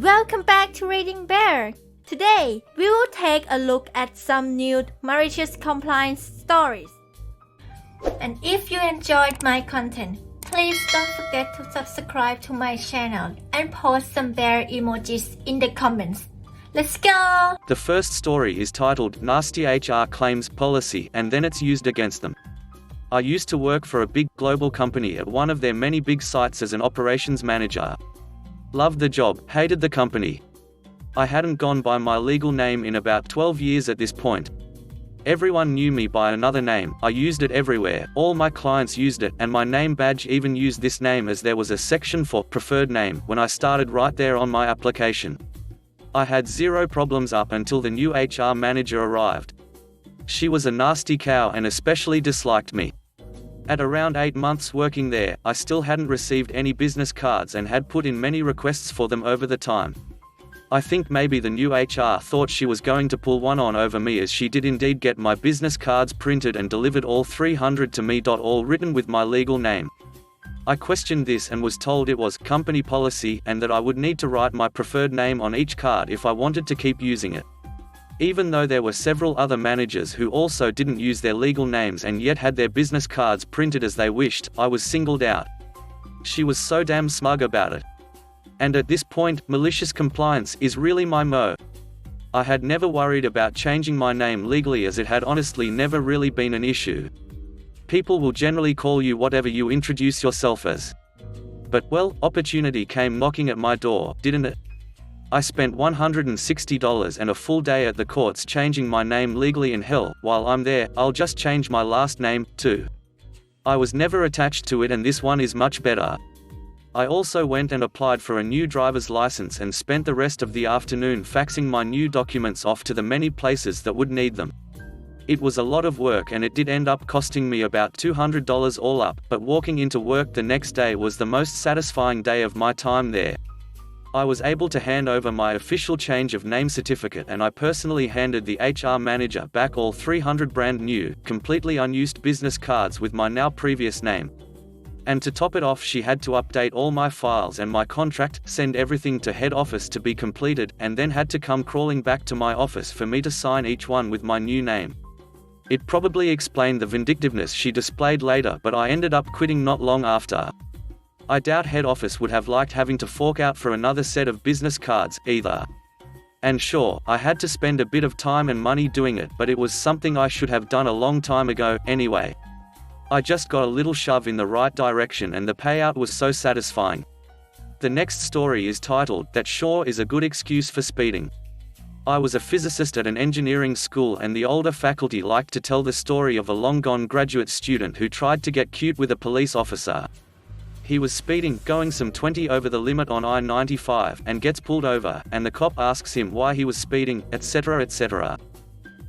Welcome back to ReadingBear. Today, we will take a look at some new malicious compliance stories. And if you enjoyed my content, please don't forget to subscribe to my channel and post some bear emojis in the comments. Let's go! The first story is titled Nasty HR Claims Policy and then it's used against them. I used to work for a big global company at one of their many big sites as an operations manager. Loved the job, hated the company. I hadn't gone by my legal name in about 12 years at this point. Everyone knew me by another name, I used it everywhere, all my clients used it, and my name badge even used this name as there was a section for preferred name when I started right there on my application. I had zero problems up until the new HR manager arrived. She was a nasty cow and especially disliked me. At around 8 months working there, I still hadn't received any business cards and had put in many requests for them over the time. I think maybe the new HR thought she was going to pull one on over me, as she did indeed get my business cards printed and delivered all 300 to me, all written with my legal name. I questioned this and was told it was company policy and that I would need to write my preferred name on each card if I wanted to keep using it. Even though there were several other managers who also didn't use their legal names and yet had their business cards printed as they wished, I was singled out. She was so damn smug about it. And at this point, malicious compliance is really my mo. I had never worried about changing my name legally, as it had honestly never really been an issue. People will generally call you whatever you introduce yourself as. But, well, opportunity came knocking at my door, didn't it? I spent $160 and a full day at the courts changing my name legally, and hell, while I'm there, I'll just change my last name, too. I was never attached to it, and this one is much better. I also went and applied for a new driver's license and spent the rest of the afternoon faxing my new documents off to the many places that would need them. It was a lot of work and it did end up costing me about $200 all up, but walking into work the next day was the most satisfying day of my time there. I was able to hand over my official change of name certificate, and I personally handed the HR manager back all 300 brand new, completely unused business cards with my now previous name. And to top it off, she had to update all my files and my contract, send everything to head office to be completed, and then had to come crawling back to my office for me to sign each one with my new name. It probably explained the vindictiveness she displayed later, but I ended up quitting not long after. I doubt head office would have liked having to fork out for another set of business cards, either. And sure, I had to spend a bit of time and money doing it, but it was something I should have done a long time ago, anyway. I just got a little shove in the right direction and the payout was so satisfying. The next story is titled, That Sure is a Good Excuse for Speeding. I was a physicist at an engineering school, and the older faculty liked to tell the story of a long-gone graduate student who tried to get cute with a police officer. He was speeding, going some 20 over the limit on I-95, and gets pulled over, and the cop asks him why he was speeding, etc., etc.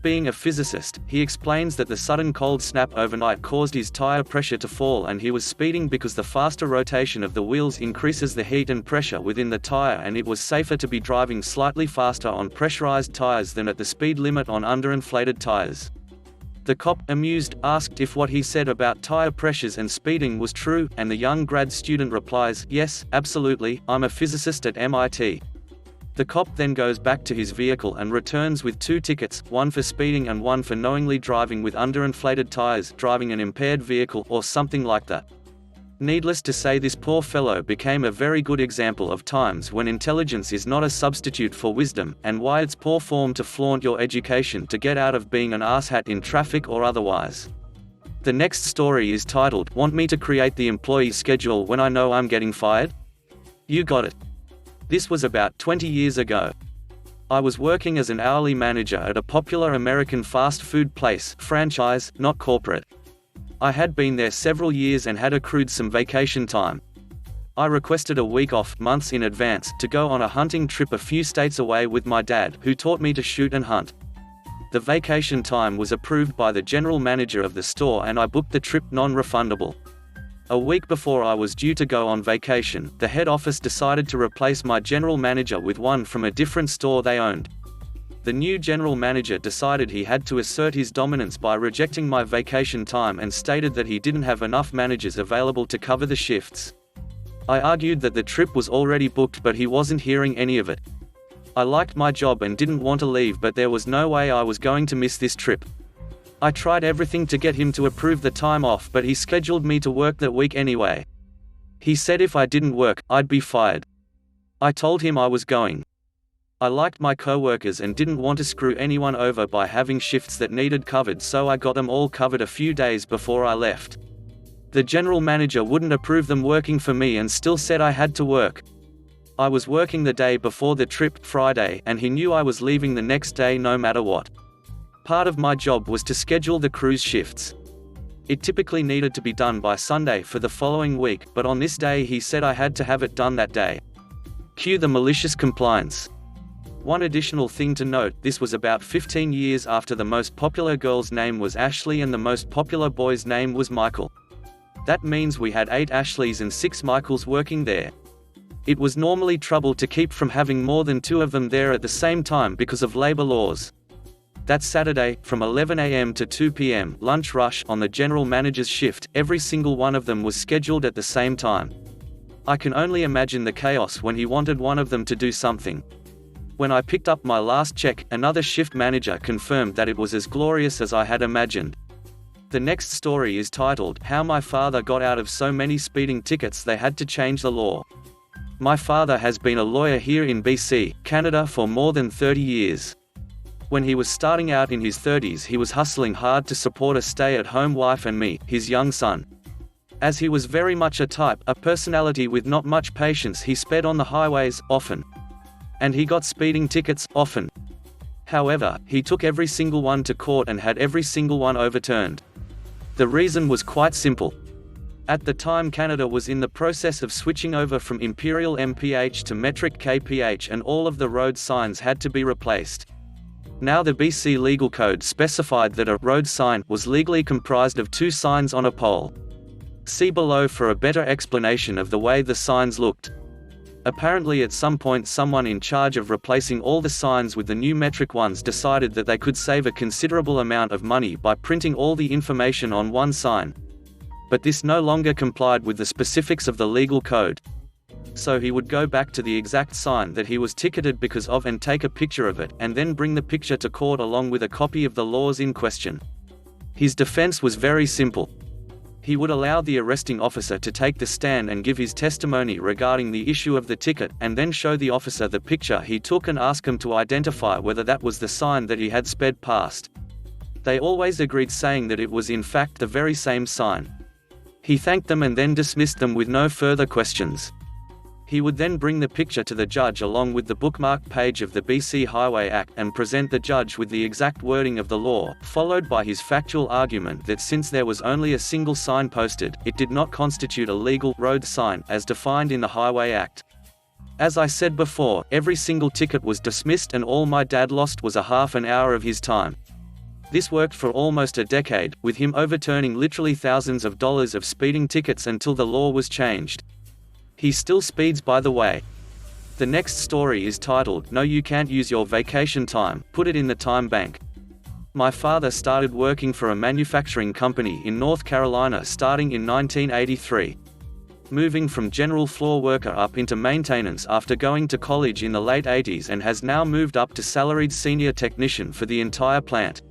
Being a physicist, he explains that the sudden cold snap overnight caused his tire pressure to fall, and he was speeding because the faster rotation of the wheels increases the heat and pressure within the tire, and it was safer to be driving slightly faster on pressurized tires than at the speed limit on underinflated tires. The cop, amused, asked if what he said about tire pressures and speeding was true, and the young grad student replies, "Yes, absolutely, I'm a physicist at MIT." The cop then goes back to his vehicle and returns with 2 tickets, one for speeding and one for knowingly driving with underinflated tires, driving an impaired vehicle, or something like that. Needless to say, this poor fellow became a very good example of times when intelligence is not a substitute for wisdom, and why it's poor form to flaunt your education to get out of being an asshat in traffic or otherwise. The next story is titled, Want Me to Create the Employee Schedule When I Know I'm Getting Fired? You got it. This was about 20 years ago. I was working as an hourly manager at a popular American fast food place, franchise, not corporate. I had been there several years and had accrued some vacation time. I requested a week off, months in advance, to go on a hunting trip a few states away with my dad, who taught me to shoot and hunt. The vacation time was approved by the general manager of the store and I booked the trip non-refundable. A week before I was due to go on vacation, the head office decided to replace my general manager with one from a different store they owned. The new general manager decided he had to assert his dominance by rejecting my vacation time and stated that he didn't have enough managers available to cover the shifts. I argued that the trip was already booked, but he wasn't hearing any of it. I liked my job and didn't want to leave, but there was no way I was going to miss this trip. I tried everything to get him to approve the time off, but he scheduled me to work that week anyway. He said if I didn't work, I'd be fired. I told him I was going. I liked my co-workers and didn't want to screw anyone over by having shifts that needed covered, so I got them all covered a few days before I left. The general manager wouldn't approve them working for me and still said I had to work. I was working the day before the trip, Friday, and he knew I was leaving the next day no matter what. Part of my job was to schedule the crew's shifts. It typically needed to be done by Sunday for the following week, but on this day he said I had to have it done that day. Cue the malicious compliance. One additional thing to note, this was about 15 years after the most popular girl's name was Ashley and the most popular boy's name was Michael. That means we had 8 Ashleys and 6 Michaels working there. It was normally trouble to keep from having more than 2 of them there at the same time because of labor laws. That Saturday, from 11 a.m. to 2 p.m., lunch rush, on the general manager's shift, every single one of them was scheduled at the same time. I can only imagine the chaos when he wanted one of them to do something. When I picked up my last check, another shift manager confirmed that it was as glorious as I had imagined. The next story is titled, How My Father Got Out of So Many Speeding Tickets They Had to Change the Law. My father has been a lawyer here in BC, Canada for more than 30 years. When he was starting out in his 30s, he was hustling hard to support a stay-at-home wife and me, his young son. As he was very much a personality with not much patience, he sped on the highways, often. And he got speeding tickets, often. However, he took every single one to court and had every single one overturned. The reason was quite simple. At the time, Canada was in the process of switching over from imperial mph to metric kph, and all of the road signs had to be replaced. Now the BC legal code specified that a road sign was legally comprised of 2 signs on a pole. See below for a better explanation of the way the signs looked. Apparently at some point someone in charge of replacing all the signs with the new metric ones decided that they could save a considerable amount of money by printing all the information on one sign. But this no longer complied with the specifics of the legal code. So he would go back to the exact sign that he was ticketed because of and take a picture of it, and then bring the picture to court along with a copy of the laws in question. His defense was very simple. He would allow the arresting officer to take the stand and give his testimony regarding the issue of the ticket, and then show the officer the picture he took and ask him to identify whether that was the sign that he had sped past. They always agreed, saying that it was in fact the very same sign. He thanked them and then dismissed them with no further questions. He would then bring the picture to the judge along with the bookmarked page of the BC Highway Act and present the judge with the exact wording of the law, followed by his factual argument that since there was only a single sign posted, it did not constitute a legal road sign as defined in the Highway Act. As I said before, every single ticket was dismissed and all my dad lost was a half an hour of his time. This worked for almost a decade, with him overturning literally thousands of dollars of speeding tickets until the law was changed. He still speeds, by the way. The next story is titled, No You Can't Use Your Vacation Time, Put It in the Time Bank. My father started working for a manufacturing company in North Carolina starting in 1983. Moving from general floor worker up into maintenance after going to college in the late 80s, and has now moved up to salaried senior technician for the entire plant.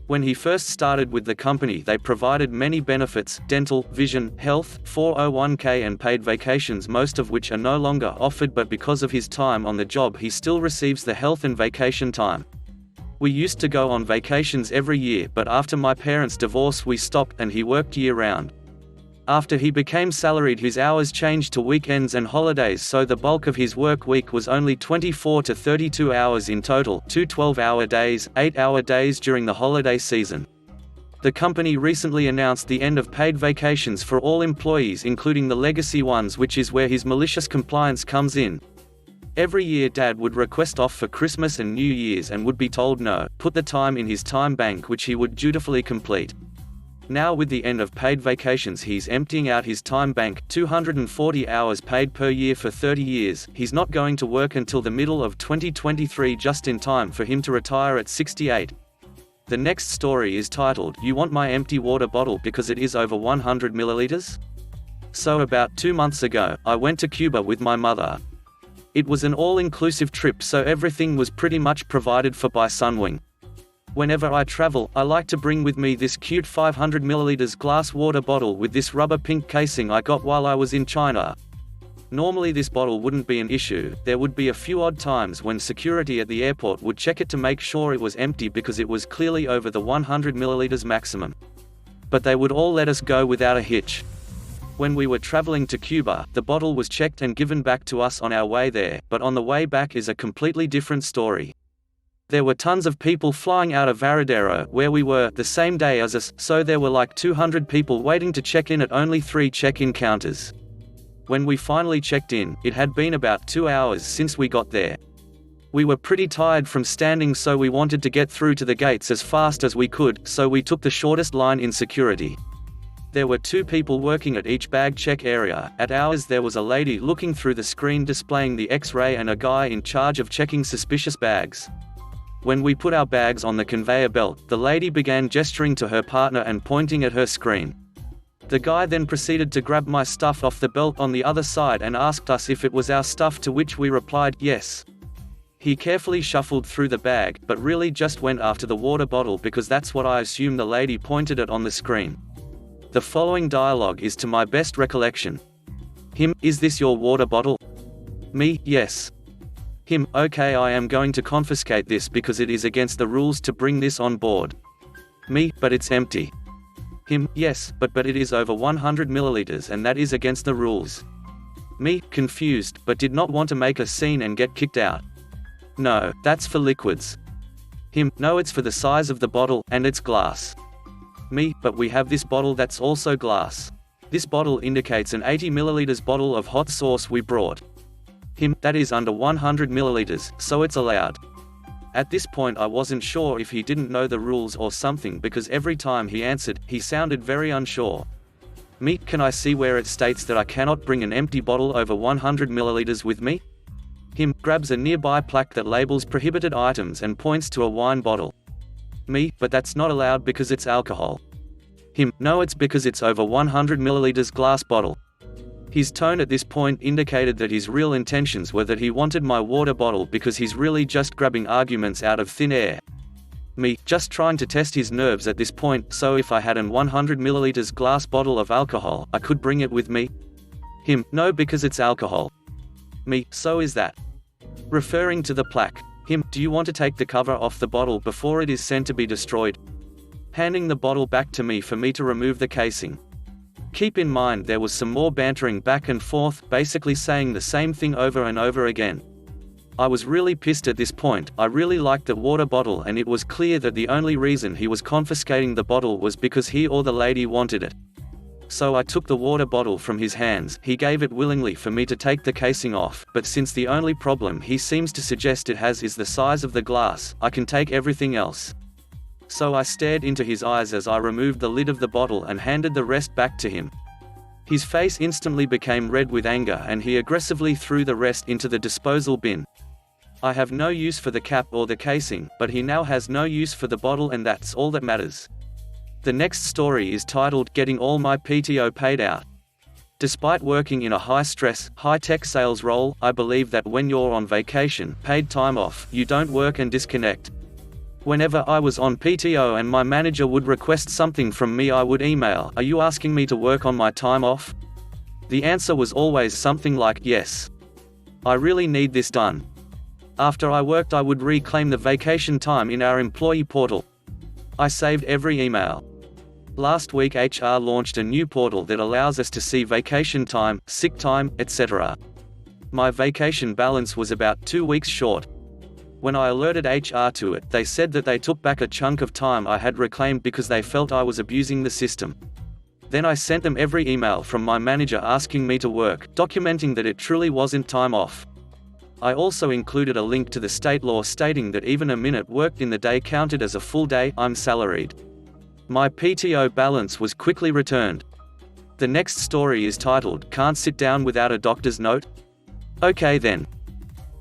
When he first started with the company, they provided many benefits: dental, vision, health, 401k and paid vacations, most of which are no longer offered, but because of his time on the job he still receives the health and vacation time. We used to go on vacations every year, but after my parents' divorce we stopped and he worked year-round. After he became salaried, his hours changed to weekends and holidays, so the bulk of his work week was only 24 to 32 hours in total, 2 12-hour days, 8-hour days during the holiday season. The company recently announced the end of paid vacations for all employees, including the legacy ones, which is where his malicious compliance comes in. Every year Dad would request off for Christmas and New Year's and would be told no, put the time in his time bank, which he would dutifully complete. Now with the end of paid vacations he's emptying out his time bank, 240 hours paid per year for 30 years, he's not going to work until the middle of 2023, just in time for him to retire at 68. The next story is titled, You Want My Empty Water Bottle Because It Is Over 100 milliliters? So about 2 months ago, I went to Cuba with my mother. It was an all-inclusive trip, so everything was pretty much provided for by Sunwing. Whenever I travel, I like to bring with me this cute 500 ml glass water bottle with this rubber pink casing I got while I was in China. Normally this bottle wouldn't be an issue. There would be a few odd times when security at the airport would check it to make sure it was empty because it was clearly over the 100 ml maximum. But they would all let us go without a hitch. When we were traveling to Cuba, the bottle was checked and given back to us on our way there, but on the way back is a completely different story. There were tons of people flying out of Varadero, where we were, the same day as us, so there were like 200 people waiting to check in at only 3 check-in counters. When we finally checked in, it had been about 2 hours since we got there. We were pretty tired from standing, so we wanted to get through to the gates as fast as we could, so we took the shortest line in security. There were 2 people working at each bag check area. At ours there was a lady looking through the screen displaying the X-ray and a guy in charge of checking suspicious bags. When we put our bags on the conveyor belt, the lady began gesturing to her partner and pointing at her screen. The guy then proceeded to grab my stuff off the belt on the other side and asked us if it was our stuff, to which we replied, yes. He carefully shuffled through the bag, but really just went after the water bottle because that's what I assume the lady pointed at on the screen. The following dialogue is to my best recollection. Him, is this your water bottle? Me, yes. Him, okay, I am going to confiscate this because it is against the rules to bring this on board. Me, but it's empty. Him, yes, but it is over 100 milliliters and that is against the rules. Me, confused, but did not want to make a scene and get kicked out. No, that's for liquids. Him, no, it's for the size of the bottle, and it's glass. Me, but we have this bottle that's also glass. This bottle indicates an 80 milliliters bottle of hot sauce we brought. Him, that is under 100 milliliters, so it's allowed. At this point I wasn't sure if he didn't know the rules or something because every time he answered, he sounded very unsure. Me, can I see where it states that I cannot bring an empty bottle over 100 milliliters with me? Him, grabs a nearby plaque that labels prohibited items and points to a wine bottle. Me, but that's not allowed because it's alcohol. Him, no, it's because it's over 100 milliliters glass bottle. His tone at this point indicated that his real intentions were that he wanted my water bottle because he's really just grabbing arguments out of thin air. Me, just trying to test his nerves at this point, so if I had an 100 milliliters glass bottle of alcohol, I could bring it with me? Him, no, because it's alcohol. Me, so is that. Referring to the plaque. Him, do you want to take the cover off the bottle before it is sent to be destroyed? Handing the bottle back to me for me to remove the casing. Keep in mind there was some more bantering back and forth, basically saying the same thing over and over again. I was really pissed at this point. I really liked the water bottle and it was clear that the only reason he was confiscating the bottle was because he or the lady wanted it. So I took the water bottle from his hands. He gave it willingly for me to take the casing off, but since the only problem he seems to suggest it has is the size of the glass, I can take everything else. So I stared into his eyes as I removed the lid of the bottle and handed the rest back to him. His face instantly became red with anger and he aggressively threw the rest into the disposal bin. I have no use for the cap or the casing, but he now has no use for the bottle and that's all that matters. The next story is titled Getting All My PTO Paid Out. Despite working in a high-stress, high-tech sales role, I believe that when you're on vacation, paid time off, you don't work and disconnect. Whenever I was on PTO and my manager would request something from me, I would email, "Are you asking me to work on my time off?" The answer was always something like, "Yes. I really need this done." After I worked, I would reclaim the vacation time in our employee portal. I saved every email. Last week HR launched a new portal that allows us to see vacation time, sick time, etc. My vacation balance was about 2 weeks short. When I alerted HR to it, they said that they took back a chunk of time I had reclaimed because they felt I was abusing the system. Then I sent them every email from my manager asking me to work, documenting that it truly wasn't time off. I also included a link to the state law stating that even a minute worked in the day counted as a full day. I'm salaried. My PTO balance was quickly returned. The next story is titled, Can't Sit Down Without a Doctor's Note? Okay then.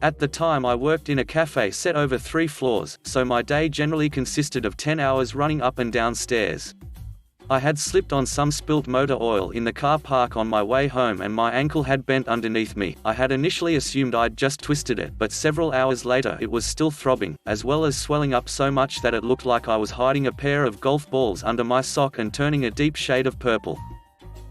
At the time I worked in a cafe set over 3 floors, so my day generally consisted of 10 hours running up and down stairs. I had slipped on some spilt motor oil in the car park on my way home and my ankle had bent underneath me. I had initially assumed I'd just twisted it, but several hours later it was still throbbing, as well as swelling up so much that it looked like I was hiding a pair of golf balls under my sock and turning a deep shade of purple.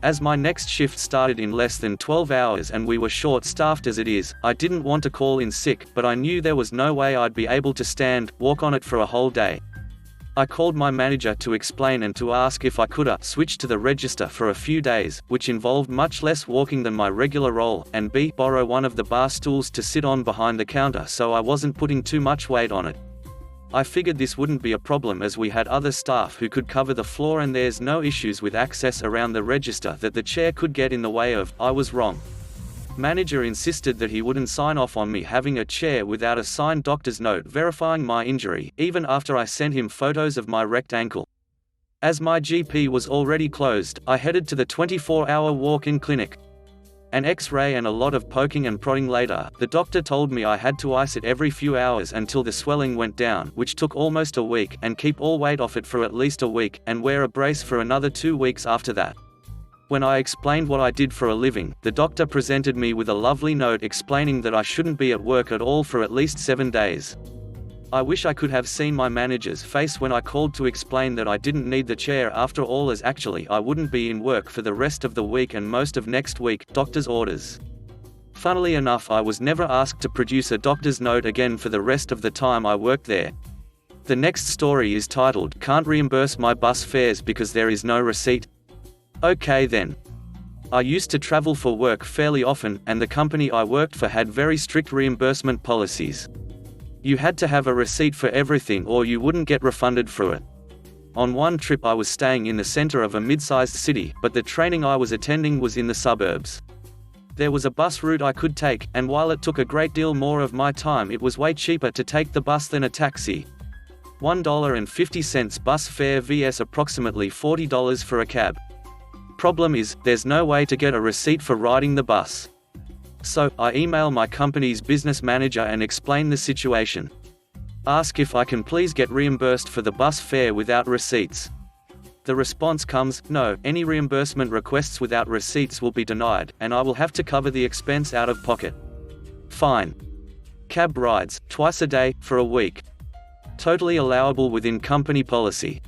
As my next shift started in less than 12 hours and we were short-staffed as it is, I didn't want to call in sick, but I knew there was no way I'd be able to walk on it for a whole day. I called my manager to explain and to ask if I could switch to the register for a few days, which involved much less walking than my regular role, and b, borrow one of the bar stools to sit on behind the counter so I wasn't putting too much weight on it. I figured this wouldn't be a problem as we had other staff who could cover the floor and there's no issues with access around the register that the chair could get in the way of. I was wrong. Manager insisted that he wouldn't sign off on me having a chair without a signed doctor's note verifying my injury, even after I sent him photos of my wrecked ankle. As my GP was already closed, I headed to the 24-hour walk-in clinic. An X-ray and a lot of poking and prodding later, the doctor told me I had to ice it every few hours until the swelling went down, which took almost a week, and keep all weight off it for at least a week, and wear a brace for another 2 weeks after that. When I explained what I did for a living, the doctor presented me with a lovely note explaining that I shouldn't be at work at all for at least 7 days. I wish I could have seen my manager's face when I called to explain that I didn't need the chair after all, as actually I wouldn't be in work for the rest of the week and most of next week, doctor's orders. Funnily enough, I was never asked to produce a doctor's note again for the rest of the time I worked there. The next story is titled, "Can't Reimburse My Bus Fares Because There Is No Receipt." Okay then. I used to travel for work fairly often, and the company I worked for had very strict reimbursement policies. You had to have a receipt for everything or you wouldn't get refunded for it. On one trip I was staying in the center of a mid-sized city, but the training I was attending was in the suburbs. There was a bus route I could take, and while it took a great deal more of my time, it was way cheaper to take the bus than a taxi. $1.50 bus fare vs approximately $40 for a cab. Problem is, there's no way to get a receipt for riding the bus. So, I email my company's business manager and explain the situation. Ask if I can please get reimbursed for the bus fare without receipts. The response comes, no, any reimbursement requests without receipts will be denied, and I will have to cover the expense out of pocket. Fine. Cab rides, twice a day, for a week. Totally allowable within company policy.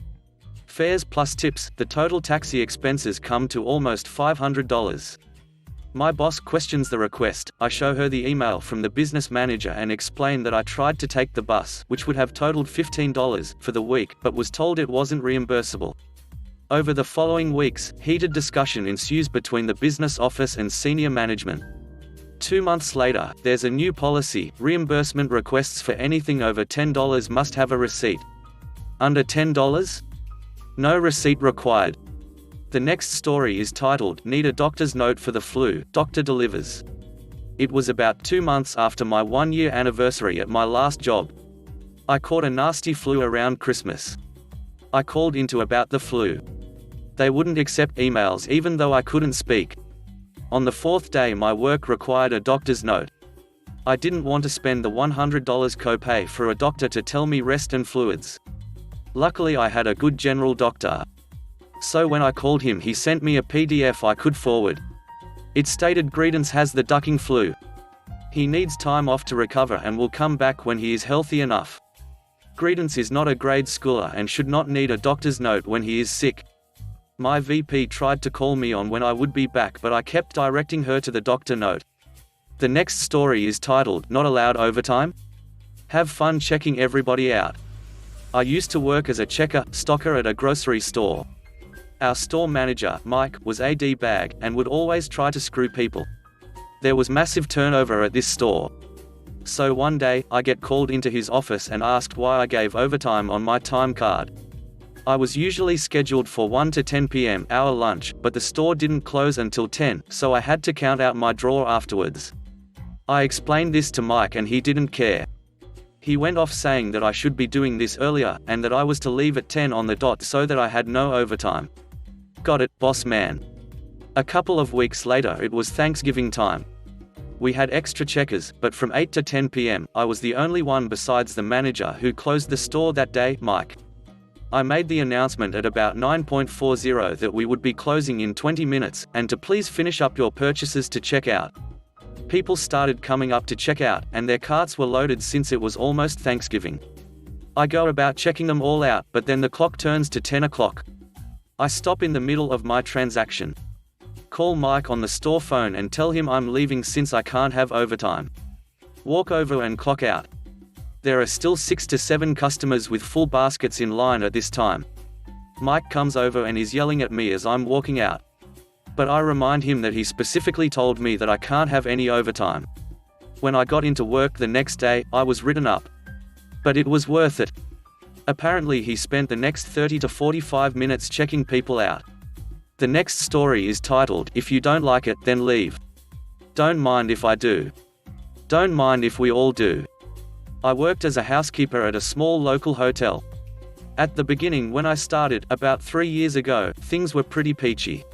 Fares plus tips, the total taxi expenses come to almost $500. My boss questions the request. I show her the email from the business manager and explain that I tried to take the bus, which would have totaled $15 for the week, but was told it wasn't reimbursable. Over the following weeks, heated discussion ensues between the business office and senior management. 2 months later, there's a new policy: reimbursement requests for anything over $10 must have a receipt. Under $10? No receipt required. The next story is titled, "Need a Doctor's Note for the Flu, Doctor Delivers." It was about 2 months after my 1-year anniversary at my last job. I caught a nasty flu around Christmas. I called into about the flu. They wouldn't accept emails even though I couldn't speak. On the 4th day my work required a doctor's note. I didn't want to spend the $100 copay for a doctor to tell me rest and fluids. Luckily I had a good general doctor. So when I called him, he sent me a PDF I could forward. It stated Greedence has the ducking flu. He needs time off to recover and will come back when he is healthy enough. Greedence is not a grade schooler and should not need a doctor's note when he is sick. My VP tried to call me on when I would be back, but I kept directing her to the doctor note. The next story is titled, "Not Allowed Overtime?" Have fun checking everybody out. I used to work as a stocker at a grocery store. Our store manager, Mike, was a D-bag, and would always try to screw people. There was massive turnover at this store. So one day, I get called into his office and asked why I gave overtime on my time card. I was usually scheduled for 1 to 10 p.m. hour lunch, but the store didn't close until 10, so I had to count out my drawer afterwards. I explained this to Mike and he didn't care. He went off saying that I should be doing this earlier, and that I was to leave at 10 on the dot so that I had no overtime. Got it, boss man. A couple of weeks later it was Thanksgiving time. We had extra checkers, but from 8 to 10 p.m., I was the only one besides the manager who closed the store that day, Mike. I made the announcement at about 9:40 that we would be closing in 20 minutes, and to please finish up your purchases to check out. People started coming up to check out, and their carts were loaded since it was almost Thanksgiving. I go about checking them all out, but then the clock turns to 10 o'clock. I stop in the middle of my transaction. Call Mike on the store phone and tell him I'm leaving since I can't have overtime. Walk over and clock out. There are still 6 to 7 customers with full baskets in line at this time. Mike comes over and is yelling at me as I'm walking out. But I remind him that he specifically told me that I can't have any overtime. When I got into work the next day, I was written up. But it was worth it. Apparently he spent the next 30 to 45 minutes checking people out. The next story is titled, "If you don't like it, then leave. Don't mind if I do. Don't mind if we all do." I worked as a housekeeper at a small local hotel. At the beginning when I started, about 3 years ago, things were pretty peachy.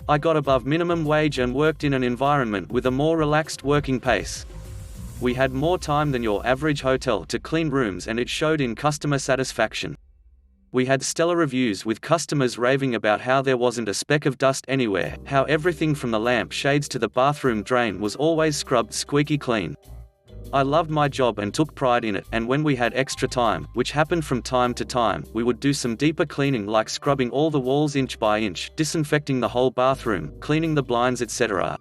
I got above minimum wage and worked in an environment with a more relaxed working pace. We had more time than your average hotel to clean rooms, and it showed in customer satisfaction. We had stellar reviews with customers raving about how there wasn't a speck of dust anywhere, how everything from the lamp shades to the bathroom drain was always scrubbed squeaky clean. I loved my job and took pride in it, and when we had extra time, which happened from time to time, we would do some deeper cleaning like scrubbing all the walls inch by inch, disinfecting the whole bathroom, cleaning the blinds, etc.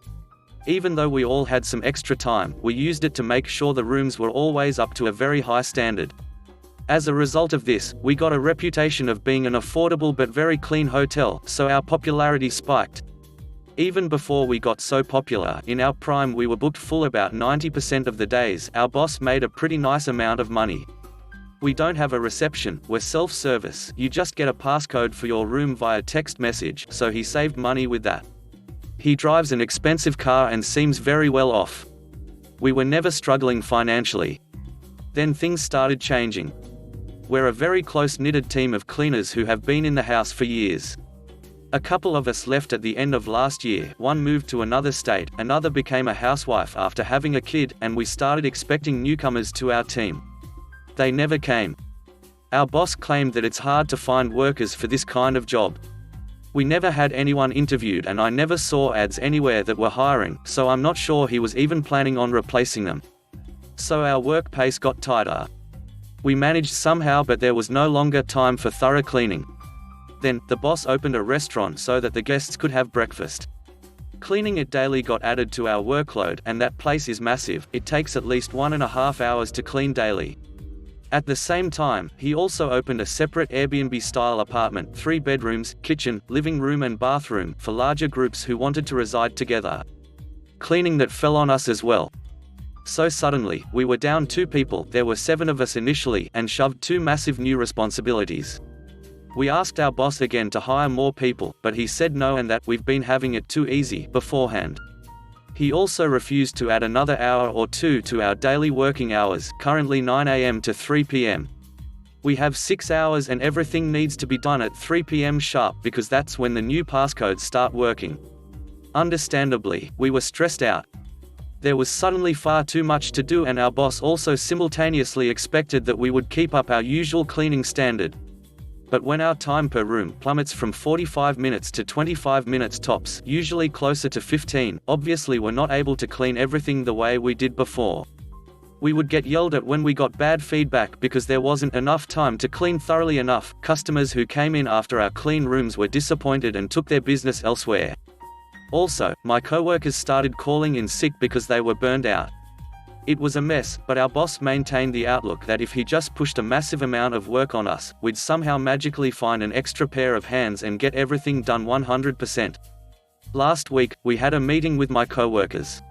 Even though we all had some extra time, we used it to make sure the rooms were always up to a very high standard. As a result of this, we got a reputation of being an affordable but very clean hotel, so our popularity spiked. Even before we got so popular, in our prime we were booked full about 90% of the days. Our boss made a pretty nice amount of money. We don't have a reception, we're self-service, you just get a passcode for your room via text message, so he saved money with that. He drives an expensive car and seems very well off. We were never struggling financially. Then things started changing. We're a very close-knitted team of cleaners who have been in the house for years. A couple of us left at the end of last year, one moved to another state, another became a housewife after having a kid, and we started expecting newcomers to our team. They never came. Our boss claimed that it's hard to find workers for this kind of job. We never had anyone interviewed, and I never saw ads anywhere that were hiring, so I'm not sure he was even planning on replacing them. So our work pace got tighter. We managed somehow, but there was no longer time for thorough cleaning. Then, the boss opened a restaurant so that the guests could have breakfast. Cleaning it daily got added to our workload, and that place is massive, it takes at least 1.5 hours to clean daily. At the same time, he also opened a separate Airbnb-style apartment, 3 bedrooms, kitchen, living room and bathroom, for larger groups who wanted to reside together. Cleaning that fell on us as well. So suddenly, we were down 2 people, there were 7 of us initially, and shoved 2 massive new responsibilities. We asked our boss again to hire more people, but he said no and that we've been having it too easy beforehand. He also refused to add another hour or 2 to our daily working hours, currently 9 a.m. to 3 p.m. We have 6 hours and everything needs to be done at 3 p.m. sharp because that's when the new passcodes start working. Understandably, we were stressed out. There was suddenly far too much to do, and our boss also simultaneously expected that we would keep up our usual cleaning standard. But when our time per room plummets from 45 minutes to 25 minutes tops, usually closer to 15, obviously we're not able to clean everything the way we did before. We would get yelled at when we got bad feedback because there wasn't enough time to clean thoroughly enough. Customers who came in after our clean rooms were disappointed and took their business elsewhere. Also, my coworkers started calling in sick because they were burned out. It was a mess, but our boss maintained the outlook that if he just pushed a massive amount of work on us, we'd somehow magically find an extra pair of hands and get everything done 100%. Last week, we had a meeting with my coworkers.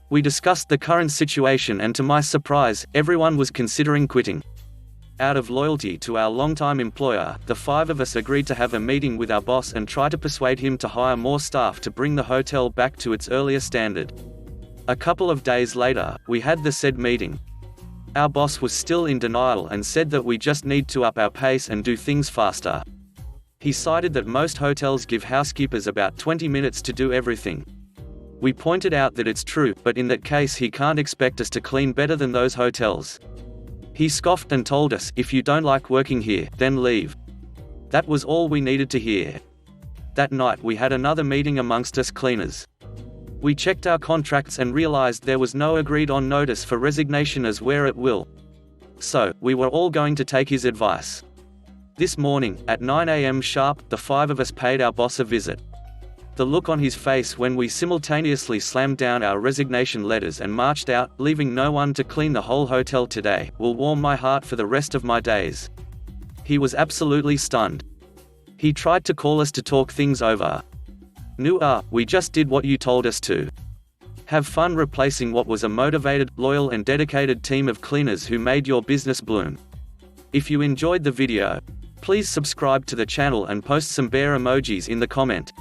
We discussed the current situation, and to my surprise, everyone was considering quitting. Out of loyalty to our longtime employer, the 5 of us agreed to have a meeting with our boss and try to persuade him to hire more staff to bring the hotel back to its earlier standard. A couple of days later, we had the said meeting. Our boss was still in denial and said that we just need to up our pace and do things faster. He cited that most hotels give housekeepers about 20 minutes to do everything. We pointed out that it's true, but in that case he can't expect us to clean better than those hotels. He scoffed and told us, "If you don't like working here, then leave. That was all we needed to hear. That night we had another meeting amongst us cleaners. We checked our contracts and realized there was no agreed-on notice for resignation as we're at will. So, we were all going to take his advice. This morning, at 9 a.m. sharp, the 5 of us paid our boss a visit. The look on his face when we simultaneously slammed down our resignation letters and marched out, leaving no one to clean the whole hotel today, will warm my heart for the rest of my days. He was absolutely stunned. He tried to call us to talk things over. We just did what you told us to. Have fun replacing what was a motivated, loyal and dedicated team of cleaners who made your business bloom. If you enjoyed the video, please subscribe to the channel and post some bear emojis in the comment.